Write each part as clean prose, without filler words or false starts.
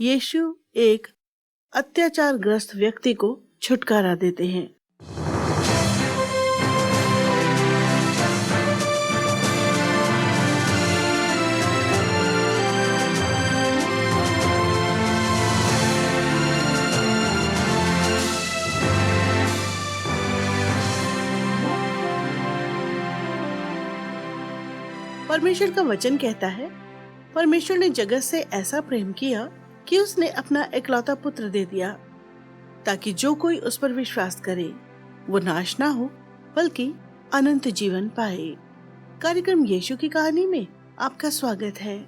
यीशु एक अत्याचारग्रस्त व्यक्ति को छुटकारा देते हैं। परमेश्वर का वचन कहता है, परमेश्वर ने जगत से ऐसा प्रेम किया कि उसने अपना इकलौता पुत्र दे दिया, ताकि जो कोई उस पर विश्वास करे वो नाश ना हो बल्कि अनंत जीवन पाए। कार्यक्रम यीशु की कहानी में आपका स्वागत है।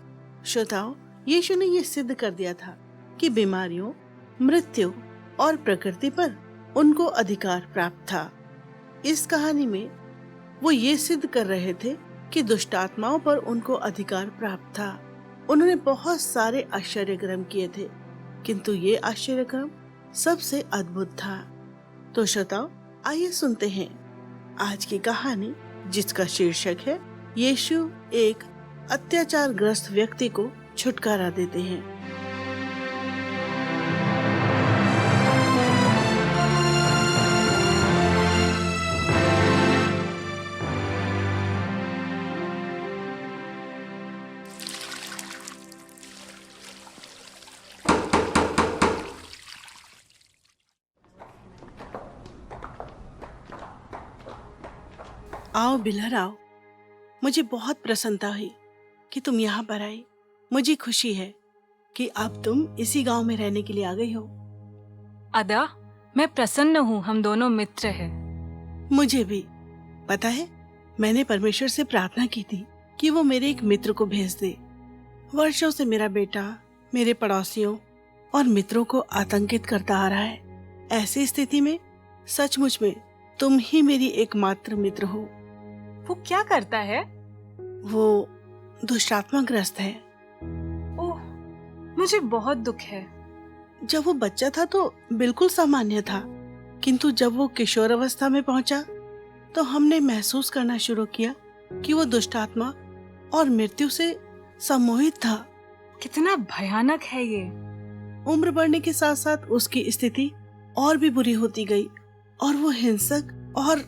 श्रोताओ, यीशु ने ये सिद्ध कर दिया था कि बीमारियों, मृत्यु और प्रकृति पर उनको अधिकार प्राप्त था। इस कहानी में वो ये सिद्ध कर रहे थे कि दुष्ट आत्माओं पर उनको अधिकार प्राप्त था। उन्होंने बहुत सारे आश्चर्यक्रम किए थे, किंतु ये आश्चर्यक्रम सबसे अद्भुत था। तो श्रोताओ, आइए सुनते हैं आज की कहानी, जिसका शीर्षक है यीशु एक अत्याचारग्रस्त व्यक्ति को छुटकारा देते हैं। आओ बिलर, आओ। मुझे बहुत प्रसन्नता हुई कि तुम यहाँ पर आई। मुझे खुशी है कि अब तुम इसी गांव में रहने के लिए आ गई हो। अदा, मैं प्रसन्न हूँ, हम दोनों मित्र हैं। मुझे भी पता है, मैंने परमेश्वर से प्रार्थना की थी कि वो मेरे एक मित्र को भेज दे। वर्षों से मेरा बेटा मेरे पड़ोसियों और मित्रों को आतंकित करता आ रहा है। ऐसी स्थिति में सचमुच में तुम ही मेरी एकमात्र मित्र हो। वो क्या करता है? वो दुष्टात्माग्रस्त है। ओह, मुझे बहुत दुख है। जब वो बच्चा था तो बिल्कुल सामान्य था, किंतु जब वो किशोर अवस्था में पहुंचा तो हमने महसूस करना शुरू किया कि वो दुष्टात्मा और मृत्यु से सम्मोहित था। कितना भयानक है ये। उम्र बढ़ने के साथ साथ उसकी स्थिति और भी बुरी होती गई और वो हिंसक और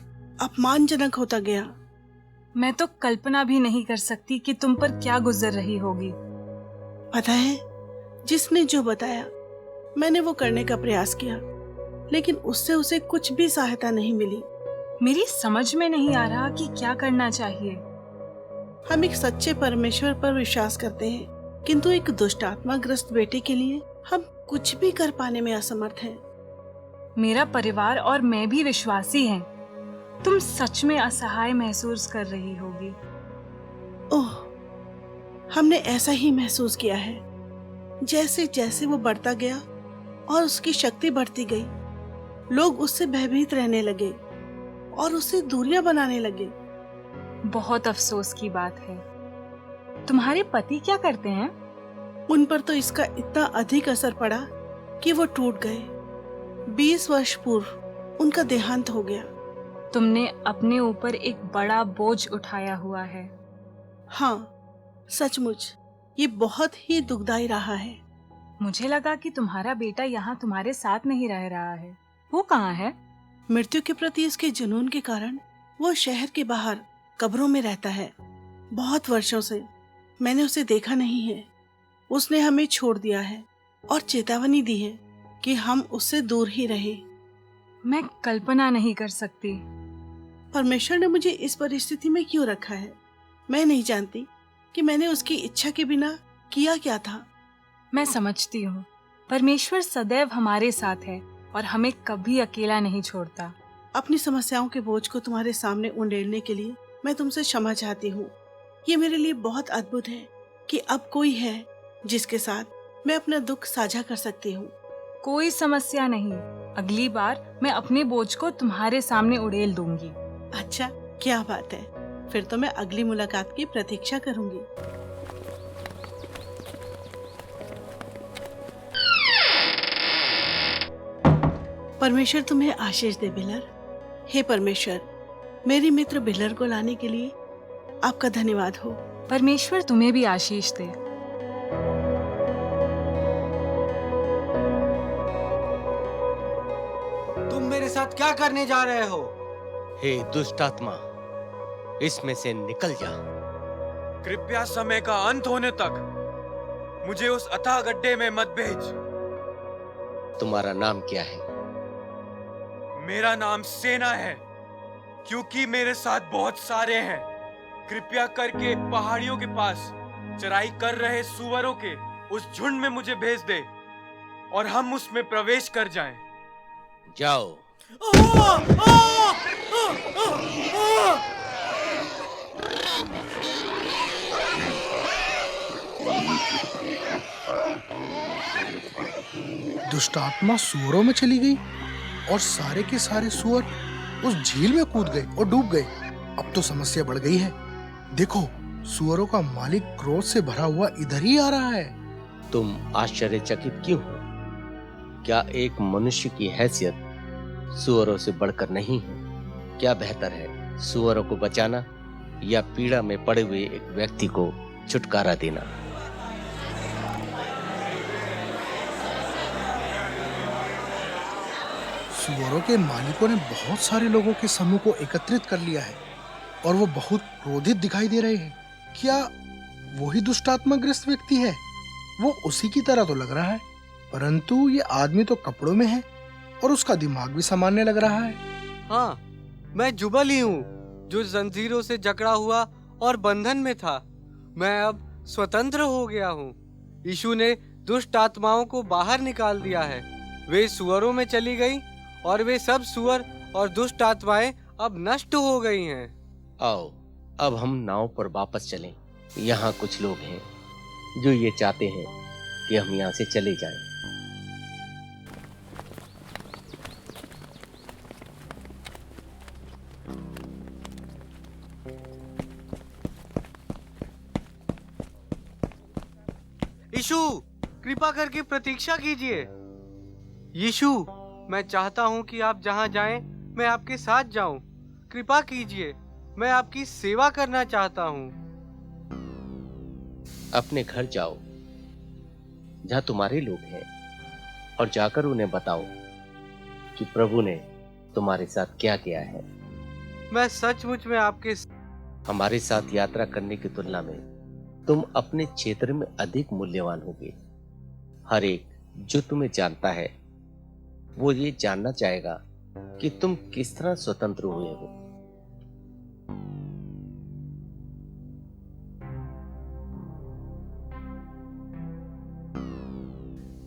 अपमानजनक होता गया। मैं तो कल्पना भी नहीं कर सकती कि तुम पर क्या गुजर रही होगी। पता है, जिसने जो बताया मैंने वो करने का प्रयास किया, लेकिन उससे उसे कुछ भी सहायता नहीं मिली। मेरी समझ में नहीं आ रहा कि क्या करना चाहिए। हम एक सच्चे परमेश्वर पर विश्वास करते हैं, किंतु एक दुष्ट आत्माग्रस्त बेटे के लिए हम कुछ भी कर पाने में असमर्थ हैं। मेरा परिवार और मैं भी विश्वासी हैं। तुम सच में असहाय महसूस कर रही होगी। ओह, हमने ऐसा ही महसूस किया है। जैसे जैसे वो बढ़ता गया और उसकी शक्ति बढ़ती गई, लोग उससे भयभीत रहने लगे और उससे दूरियां बनाने लगे। बहुत अफसोस की बात है। तुम्हारे पति क्या करते हैं? उन पर तो इसका इतना अधिक असर पड़ा कि वो टूट गए। 20 वर्ष पूर्व उनका देहांत हो गया। तुमने अपने ऊपर एक बड़ा बोझ उठाया हुआ है। हाँ, सचमुच ये बहुत ही दुखदाई रहा है। मुझे लगा कि तुम्हारा बेटा यहाँ तुम्हारे साथ नहीं रह रहा है। वो कहाँ है? मृत्यु के प्रति इसके जुनून के कारण वो शहर के बाहर कब्रों में रहता है। बहुत वर्षों से मैंने उसे देखा नहीं है। उसने हमें छोड़ दिया है और चेतावनी दी है कि हम उससे दूर ही रहें। मैं कल्पना नहीं कर सकती। परमेश्वर ने मुझे इस परिस्थिति में क्यों रखा है। मैं नहीं जानती कि मैंने उसकी इच्छा के बिना किया क्या था। मैं समझती हूँ, परमेश्वर सदैव हमारे साथ है और हमें कभी अकेला नहीं छोड़ता। अपनी समस्याओं के बोझ को तुम्हारे सामने उंडेलने के लिए मैं तुमसे क्षमा चाहती हूँ। ये मेरे लिए बहुत अद्भुत है कि अब कोई है जिसके साथ मैं अपना दुख साझा कर सकती हूँ। कोई समस्या नहीं। अगली बार मैं अपने बोझ को तुम्हारे सामने उड़ेल दूंगी। अच्छा, क्या बात है। फिर तो मैं अगली मुलाकात की प्रतीक्षा करूंगी। परमेश्वर तुम्हें आशीष दे बिलर। हे परमेश्वर, मेरी मित्र बिलर को लाने के लिए आपका धन्यवाद हो। परमेश्वर तुम्हें भी आशीष दे। मेरे साथ क्या करने जा रहे हो? हे दुष्ट आत्मा, इसमें से निकल जा। कृपया समय का अंत होने तक मुझे उस अथाह गड्ढे में मत भेज। तुम्हारा नाम क्या है? मेरा नाम सेना है, क्योंकि मेरे साथ बहुत सारे हैं। कृपया करके पहाड़ियों के पास चराई कर रहे सूअरों के उस झुंड में मुझे भेज दे और हम उसमें प्रवेश कर जाएं। जाओ। दुष्ट आत्मा सूअरों में चली गई और सारे के सारे सूअर उस झील में कूद गए और डूब गए। अब तो समस्या बढ़ गई है। देखो, सूअरों का मालिक क्रोध से भरा हुआ इधर ही आ रहा है। तुम आश्चर्यचकित क्यों हो? क्या एक मनुष्य की हैसियत सूअरों से बढ़कर नहीं है? क्या बेहतर है, सूअरों को बचाना या पीड़ा में पड़े हुए एक व्यक्ति को छुटकारा देना? सूअरों के मालिकों ने बहुत सारे लोगों के समूह को एकत्रित कर लिया है और वो बहुत क्रोधित दिखाई दे रहे हैं। क्या वही दुष्ट आत्माग्रस्त व्यक्ति है? वो उसी की तरह तो लग रहा है, परंतु ये आदमी तो कपड़ों में है और उसका दिमाग भी सामान्य लग रहा है। हाँ, मैं जुबल ही हूँ, जो जंजीरों से जकड़ा हुआ और बंधन में था। मैं अब स्वतंत्र हो गया हूँ। यीशु ने दुष्ट आत्माओं को बाहर निकाल दिया है। वे सूअरों में चली गई और वे सब सूअर और दुष्ट आत्माएं अब नष्ट हो गई हैं। आओ, अब हम नाव पर वापस चलें। यहाँ कुछ लोग हैं जो ये चाहते हैं कि हम यहाँ से चले जाएं। यीशु, कृपा करके प्रतीक्षा कीजिए। यीशु, मैं चाहता हूँ कि आप जहाँ जाएं, मैं आपके साथ जाऊं। कृपा कीजिए, मैं आपकी सेवा करना चाहता हूँ। अपने घर जाओ जहाँ तुम्हारे लोग हैं और जाकर उन्हें बताओ कि प्रभु ने तुम्हारे साथ क्या किया है। मैं सचमुच में आपके हमारे साथ यात्रा करने की तुलना में तुम अपने क्षेत्र में अधिक मूल्यवान होगे। हर एक जो तुम्हें जानता है वो ये जानना चाहेगा कि तुम किस तरह स्वतंत्र हुए हो।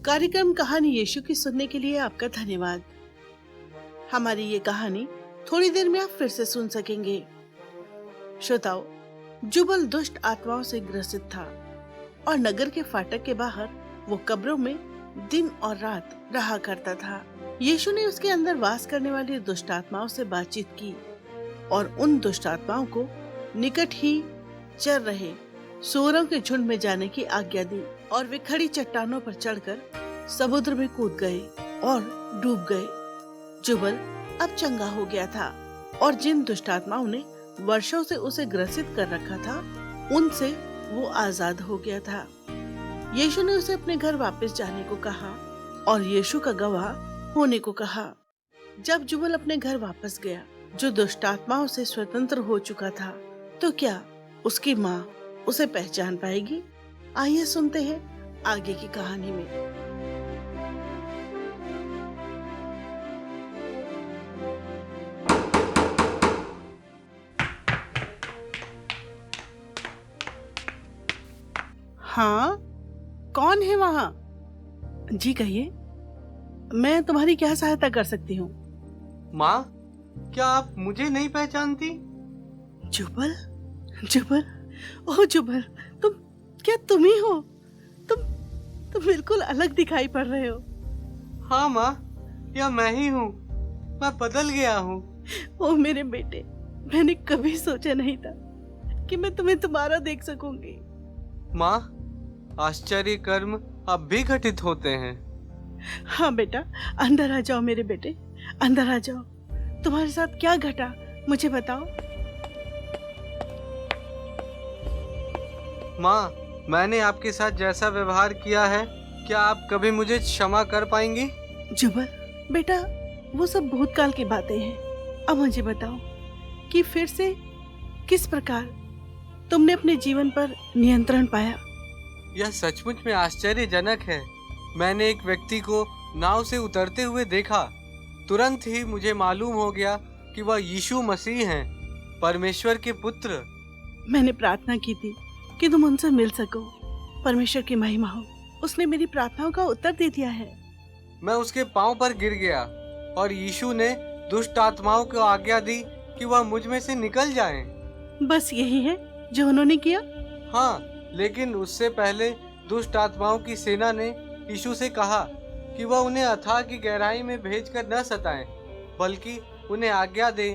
कार्यक्रम कहानी यीशु की सुनने के लिए आपका धन्यवाद। हमारी ये कहानी थोड़ी देर में आप फिर से सुन सकेंगे। श्रोताओ, जुबल दुष्ट आत्माओं से ग्रसित था और नगर के फाटक के बाहर वो कब्रों में दिन और रात रहा करता था। यीशु ने उसके अंदर वास करने वाली दुष्ट आत्माओं से बातचीत की और उन दुष्ट आत्माओं को निकट ही चर रहे सूअरों के झुंड में जाने की आज्ञा दी और वे खड़ी चट्टानों पर चढ़कर समुद्र में कूद गए और डूब गए। जुबल अब चंगा हो गया था और जिन दुष्ट आत्माओं ने वर्षों से उसे ग्रसित कर रखा था, उनसे वो आजाद हो गया था। यीशु ने उसे अपने घर वापस जाने को कहा और यीशु का गवाह होने को कहा। जब जुबल अपने घर वापस गया, जो दुष्ट आत्माओं से स्वतंत्र हो चुका था, तो क्या उसकी माँ उसे पहचान पाएगी? आइए सुनते हैं आगे की कहानी में। हाँ, कौन है वहाँ? जी कहिए, मैं तुम्हारी क्या सहायता कर सकती हूँ? माँ, क्या आप मुझे नहीं पहचानती? जुबल, जुबल, ओह जुबल, तुम ही हो? तुम बिल्कुल अलग दिखाई पड़ रहे हो। हाँ माँ, यह मैं ही हूँ। मैं बदल गया हूँ। ओह मेरे बेटे, मैंने कभी सोचा नहीं था कि मैं तुम्हें दोबारा देख सकूंगी। माँ, आश्चर्य कर्म अब भी घटित होते हैं। हाँ बेटा, अंदर आ जाओ मेरे बेटे, अंदर आ जाओ। तुम्हारे साथ क्या घटा, मुझे बताओ। माँ, मैंने आपके साथ जैसा व्यवहार किया है, क्या आप कभी मुझे क्षमा कर पाएंगी? जुबल बेटा, वो सब भूतकाल की बातें हैं। अब मुझे बताओ कि फिर से किस प्रकार तुमने अपने जीवन पर नियंत्रण पाया। यह सचमुच में आश्चर्यजनक है। मैंने एक व्यक्ति को नाव से उतरते हुए देखा। तुरंत ही मुझे मालूम हो गया कि वह यीशु मसीह हैं, परमेश्वर के पुत्र। मैंने प्रार्थना की थी कि तुम उनसे मिल सको। परमेश्वर की महिमा हो, उसने मेरी प्रार्थनाओं का उत्तर दे दिया है। मैं उसके पांव पर गिर गया और यीशु ने दुष्ट आत्माओं को आज्ञा दी कि वह मुझ में से निकल जाएं। बस यही है जो उन्होंने किया। हाँ, लेकिन उससे पहले दुष्ट आत्माओं की सेना ने यीशु से कहा कि वह उन्हें अथाह की गहराई में भेजकर न सताएं, बल्कि उन्हें आज्ञा दे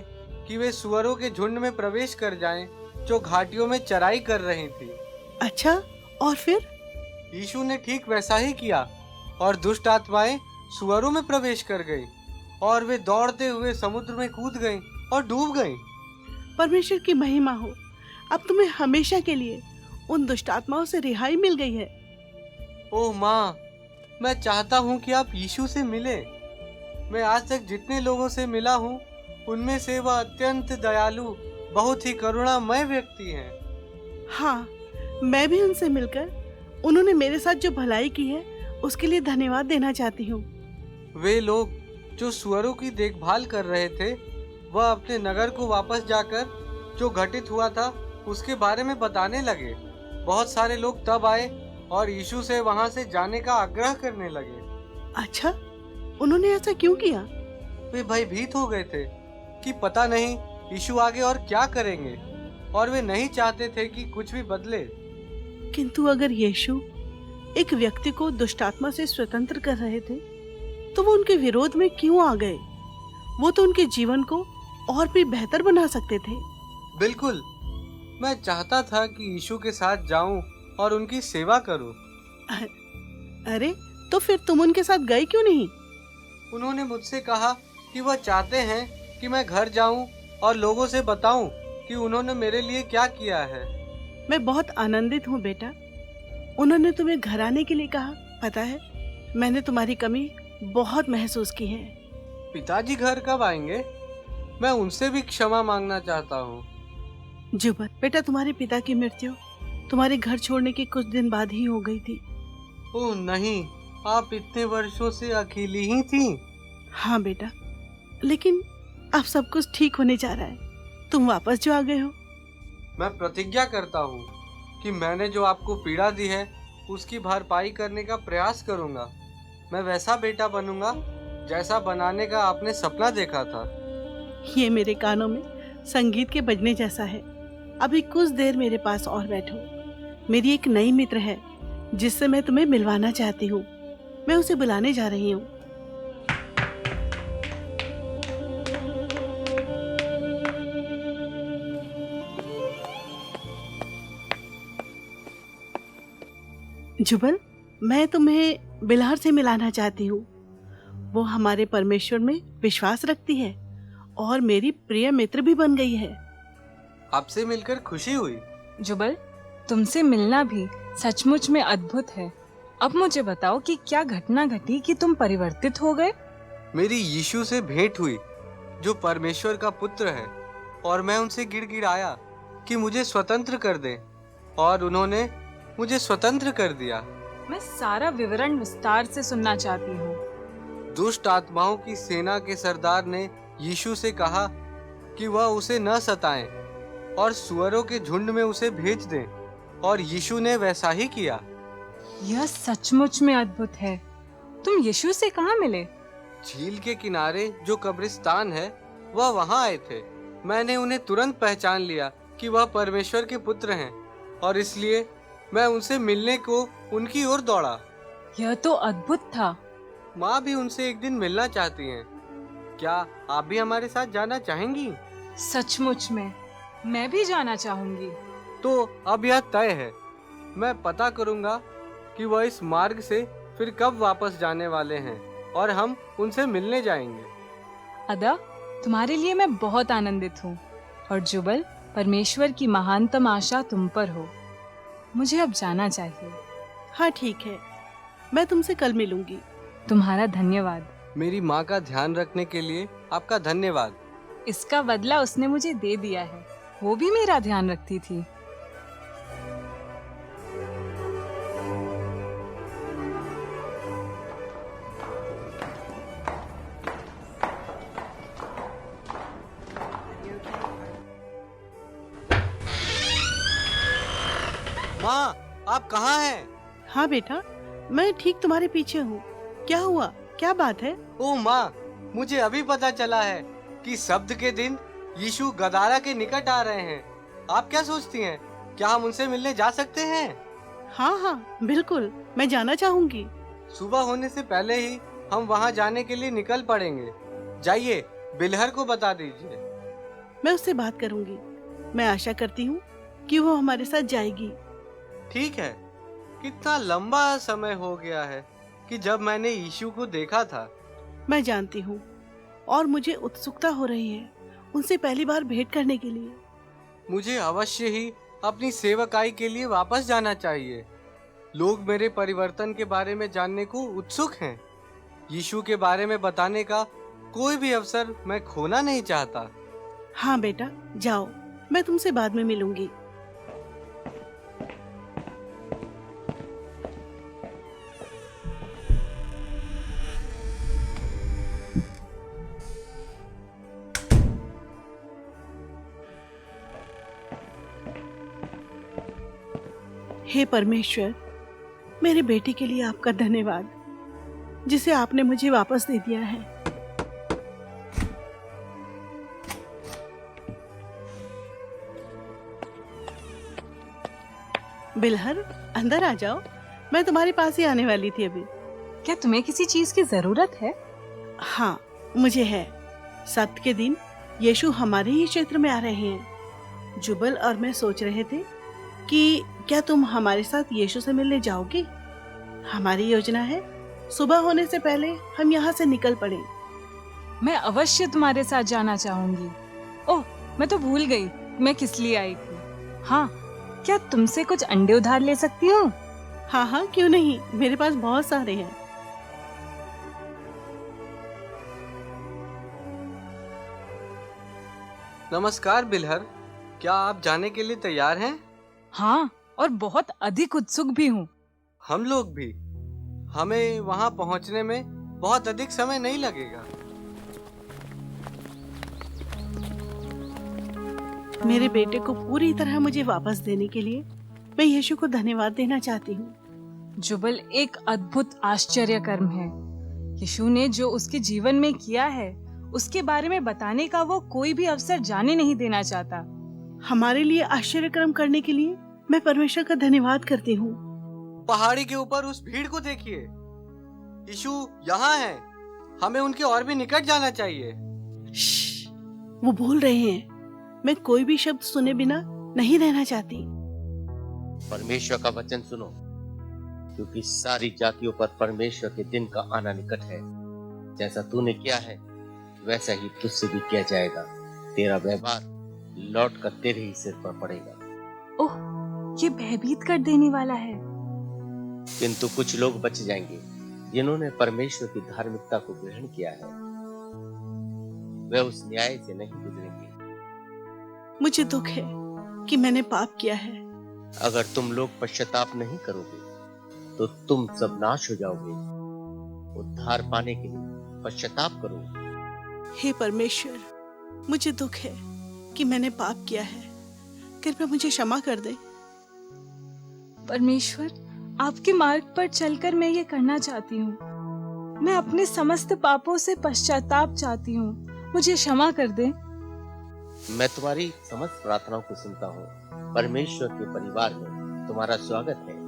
कि वे सुअरों के झुंड में प्रवेश कर जाएं, जो घाटियों में चराई कर रही थी। अच्छा, और फिर? यीशु ने ठीक वैसा ही किया और दुष्ट आत्माएं सुअरों में प्रवेश कर गई और वे दौड़ते हुए समुद्र में कूद गईं और डूब गईं। परमेश्वर की महिमा हो, अब तुम्हें हमेशा के लिए उन दुष्ट आत्माओं से रिहाई मिल गई है। ओह माँ, मैं चाहता हूँ कि आप यीशु से मिले। मैं आज तक जितने लोगों से मिला हूँ, उनमें से वह अत्यंत दयालु, बहुत ही करुणामय व्यक्ति हैं। हाँ, मैं भी उनसे मिलकर उन्होंने मेरे साथ जो भलाई की है उसके लिए धन्यवाद देना चाहती हूँ। वे लोग जो सुअरों की देखभाल कर रहे थे, वह अपने नगर को वापस जाकर जो घटित हुआ था उसके बारे में बताने लगे। बहुत सारे लोग तब आए और यीशु से वहां से जाने का आग्रह करने लगे। अच्छा, उन्होंने ऐसा क्यों किया? वे भयभीत हो गए थे कि पता नहीं यीशु आगे और क्या करेंगे, और वे नहीं चाहते थे कि कुछ भी बदले। किंतु अगर यीशु एक व्यक्ति को दुष्टात्मा से स्वतंत्र कर रहे थे, तो वो उनके विरोध में क्यों आ गए? वो तो उनके जीवन को और भी बेहतर बना सकते थे। बिल्कुल, मैं चाहता था कि यीशु के साथ जाऊं और उनकी सेवा करूं। अरे, तो फिर तुम उनके साथ गए क्यों नहीं? उन्होंने मुझसे कहा कि वह चाहते हैं कि मैं घर जाऊं और लोगों से बताऊं कि उन्होंने मेरे लिए क्या किया है। मैं बहुत आनंदित हूँ बेटा। उन्होंने तुम्हें घर आने के लिए कहा। पता है, मैंने तुम्हारी कमी बहुत महसूस की है। पिताजी घर कब आएंगे? मैं उनसे भी क्षमा मांगना चाहता हूँ। जुबल बेटा, तुम्हारे पिता की मृत्यु तुम्हारे घर छोड़ने के कुछ दिन बाद ही हो गई थी। ओह नहीं, आप इतने वर्षों से अकेली ही थी। हाँ बेटा, लेकिन अब सब कुछ ठीक होने जा रहा है। तुम वापस जो आ गए हो। मैं प्रतिज्ञा करता हूँ कि मैंने जो आपको पीड़ा दी है उसकी भरपाई करने का प्रयास करूँगा। मैं वैसा बेटा बनूंगा जैसा बनाने का आपने सपना देखा था। ये मेरे कानों में संगीत के बजने जैसा है। अभी कुछ देर मेरे पास और बैठो। मेरी एक नई मित्र है जिससे मैं तुम्हें मिलवाना चाहती हूँ। मैं उसे बुलाने जा रही हूँ। जुबल, मैं तुम्हें बिलहर से मिलाना चाहती हूँ। वो हमारे परमेश्वर में विश्वास रखती है और मेरी प्रिय मित्र भी बन गई है। आपसे मिलकर खुशी हुई। जुबल, तुमसे मिलना भी सचमुच में अद्भुत है। अब मुझे बताओ कि क्या घटना घटी कि तुम परिवर्तित हो गए? मेरी यीशु से भेंट हुई जो परमेश्वर का पुत्र है, और मैं उनसे गिड़गिड़ाया कि मुझे स्वतंत्र कर दें, और उन्होंने मुझे स्वतंत्र कर दिया। मैं सारा विवरण विस्तार से सुनना चाहती हूँ। दुष्ट आत्माओं की सेना के सरदार ने यीशु से कहा कि वह उसे न सताएं और सुअरों के झुंड में उसे भेज दें, और यीशु ने वैसा ही किया। यह सचमुच में अद्भुत है। तुम यीशु से कहाँ मिले? झील के किनारे जो कब्रिस्तान है, वह वहां आए थे। मैंने उन्हें तुरंत पहचान लिया कि वह परमेश्वर के पुत्र हैं, और इसलिए मैं उनसे मिलने को उनकी ओर दौड़ा। यह तो अद्भुत था। माँ भी उनसे एक दिन मिलना चाहती हैं। क्या आप भी हमारे साथ जाना चाहेंगी? सचमुच में मैं भी जाना चाहूंगी। तो अब यह तय है। मैं पता करूंगा कि वह इस मार्ग से फिर कब वापस जाने वाले हैं, और हम उनसे मिलने जाएंगे। अदा, तुम्हारे लिए मैं बहुत आनंदित हूँ। और जुबल, परमेश्वर की महानतम आशा तुम पर हो। मुझे अब जाना चाहिए। हाँ ठीक है, मैं तुमसे कल मिलूंगी। तुम्हारा धन्यवाद। मेरी माँ का ध्यान रखने के लिए आपका धन्यवाद। इसका बदला उसने मुझे दे दिया है। वो भी मेरा ध्यान रखती थी। माँ, आप कहाँ हैं? हाँ बेटा, मैं ठीक तुम्हारे पीछे हूँ। क्या हुआ? क्या बात है? ओह माँ, मुझे अभी पता चला है कि शब्द के दिन यीशु गदारा के निकट आ रहे हैं। आप क्या सोचती हैं? क्या हम उनसे मिलने जा सकते हैं? हाँ हाँ बिल्कुल, मैं जाना चाहूंगी। सुबह होने से पहले ही हम वहाँ जाने के लिए निकल पड़ेंगे। जाइए, बिलहर को बता दीजिए। मैं उससे बात करूंगी। मैं आशा करती हूँ कि वो हमारे साथ जाएगी। ठीक है। कितना लंबा समय हो गया है कि जब मैंने यीशु को देखा था। मैं जानती हूँ और मुझे उत्सुकता हो रही है उनसे पहली बार भेंट करने के लिए। मुझे अवश्य ही अपनी सेवकाई के लिए वापस जाना चाहिए। लोग मेरे परिवर्तन के बारे में जानने को उत्सुक हैं। यीशु के बारे में बताने का कोई भी अवसर मैं खोना नहीं चाहता। हाँ बेटा, जाओ, मैं तुमसे बाद में मिलूंगी। हे परमेश्वर, मेरे बेटे के लिए आपका धन्यवाद, जिसे आपने मुझे वापस दे दिया है। बिलहर, अंदर आ जाओ। मैं तुम्हारे पास ही आने वाली थी अभी। क्या तुम्हें किसी चीज की जरूरत है? हाँ, मुझे है। सब्त के दिन यीशु हमारे ही क्षेत्र में आ रहे हैं। जुबल और मैं सोच रहे थे कि क्या तुम हमारे साथ यीशु से मिलने जाओगी? हमारी योजना है सुबह होने से पहले हम यहाँ से निकल पड़े। मैं अवश्य तुम्हारे साथ जाना चाहूंगी। ओह, मैं तो भूल गई मैं किस लिए आई थी। हाँ, क्या तुमसे कुछ अंडे उधार ले सकती हूँ? हाँ हाँ, क्यों नहीं, मेरे पास बहुत सारे हैं। नमस्कार बिलहर, क्या आप जाने के लिए तैयार हैं? हाँ, और बहुत अधिक उत्सुक भी हूँ। हम लोग भी। हमें वहां पहुंचने में बहुत अधिक समय नहीं लगेगा। मेरे बेटे को पूरी तरह मुझे वापस देने के लिए मैं यीशु को धन्यवाद देना चाहती हूँ। जुबल एक अद्भुत आश्चर्य कर्म है। यीशु ने जो उसके जीवन में किया है, उसके बारे में बताने का वो कोई भी अवसर जाने नहीं देना चाहता। हमारे लिए आश्चर्य कर्म करने के लिए मैं परमेश्वर का धन्यवाद करती हूँ। पहाड़ी के ऊपर उस भीड़ को देखिए। यीशु यहाँ है। हमें उनके और भी निकट जाना चाहिए। श्श्श, वो बोल रहे हैं। मैं कोई भी शब्द सुने बिना नहीं रहना चाहती। परमेश्वर का वचन सुनो, क्योंकि सारी जातियों पर परमेश्वर के दिन का आना निकट है। जैसा तूने किया है वैसा ही तुझसे भी किया जाएगा। तेरा व्यवहार लौट कर तेरे ही सिर पर पड़ेगा। ओह, ये भयभीत कर देने वाला है। किंतु कुछ लोग बच जाएंगे जिन्होंने परमेश्वर की धार्मिकता को ग्रहण किया है। वे उस न्याय से नहीं गुजरेंगे। मुझे दुख है कि मैंने पाप किया है। अगर तुम लोग पश्चाताप नहीं करोगे तो तुम सब नाश हो जाओगे। उद्धार पाने के लिए पश्चाताप करो। हे परमेश्वर, मुझे दुख है कि मैंने पाप किया है। कृपया मुझे क्षमा कर दे। परमेश्वर, आपके मार्ग पर चलकर मैं ये करना चाहती हूँ। मैं अपने समस्त पापों से पश्चाताप चाहती हूँ। मुझे क्षमा कर दे। मैं तुम्हारी समस्त प्रार्थनाओं को सुनता हूँ। परमेश्वर के परिवार में तुम्हारा स्वागत है।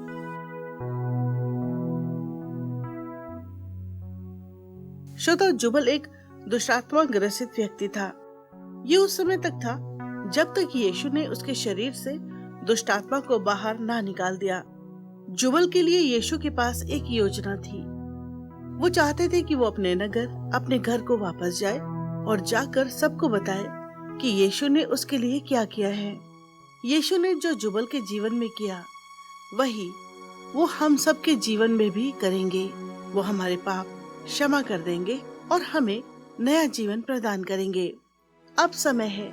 श्रोता, जुबल एक दुष्टात्मा ग्रसित व्यक्ति था। ये उस समय तक था जब तक यीशु ने उसके शरीर से दुष्टात्मा को बाहर ना निकाल दिया। जुबल के लिए यीशु के पास एक योजना थी। वो चाहते थे कि वो अपने नगर, अपने घर को वापस जाए और जाकर सबको बताए कि यीशु ने उसके लिए क्या किया है। यीशु ने जो जुबल के जीवन में किया, वही वो हम सबके जीवन में भी करेंगे। वो हमारे पाप क्षमा कर देंगे और हमें नया जीवन प्रदान करेंगे। अब समय है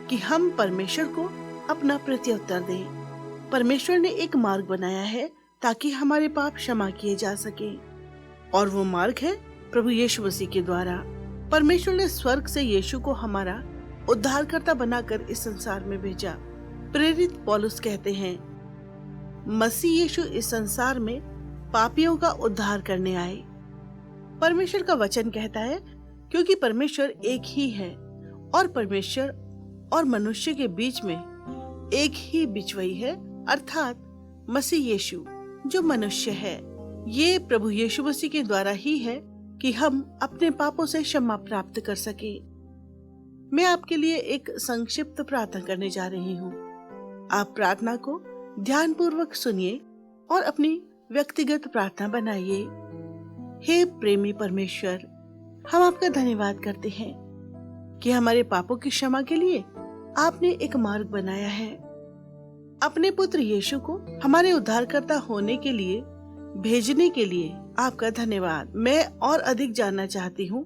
कि हम परमेश्वर को अपना प्रत्युत्तर दें। परमेश्वर ने एक मार्ग बनाया है ताकि हमारे पाप क्षमा किए जा सके, और वो मार्ग है प्रभु यीशु मसीह के द्वारा। परमेश्वर ने स्वर्ग से यीशु को हमारा उद्धारकर्ता बनाकर इस संसार में भेजा। प्रेरित पौलुस कहते हैं, मसीह यीशु इस संसार में पापियों का उद्धार करने आए। परमेश्वर का वचन कहता है, क्योंकि परमेश्वर एक ही है और परमेश्वर और मनुष्य के बीच में एक ही बिचवई है, अर्थात मसीह यीशु जो मनुष्य है। ये प्रभु यीशु मसीह के द्वारा ही है कि हम अपने पापों से क्षमा प्राप्त कर सके। मैं आपके लिए एक संक्षिप्त प्रार्थना करने जा रही हूँ। आप प्रार्थना को ध्यानपूर्वक सुनिए और अपनी व्यक्तिगत प्रार्थना बनाइए। हे प्रेमी परमेश्वर, हम आपका धन्यवाद करते हैं कि हमारे पापों की क्षमा के लिए आपने एक मार्ग बनाया है। अपने पुत्र यीशु को हमारे उद्धारकर्ता होने के लिए भेजने के लिए आपका धन्यवाद। मैं और अधिक जानना चाहती हूँ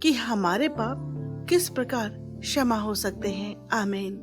कि हमारे पाप किस प्रकार क्षमा हो सकते हैं। आमीन।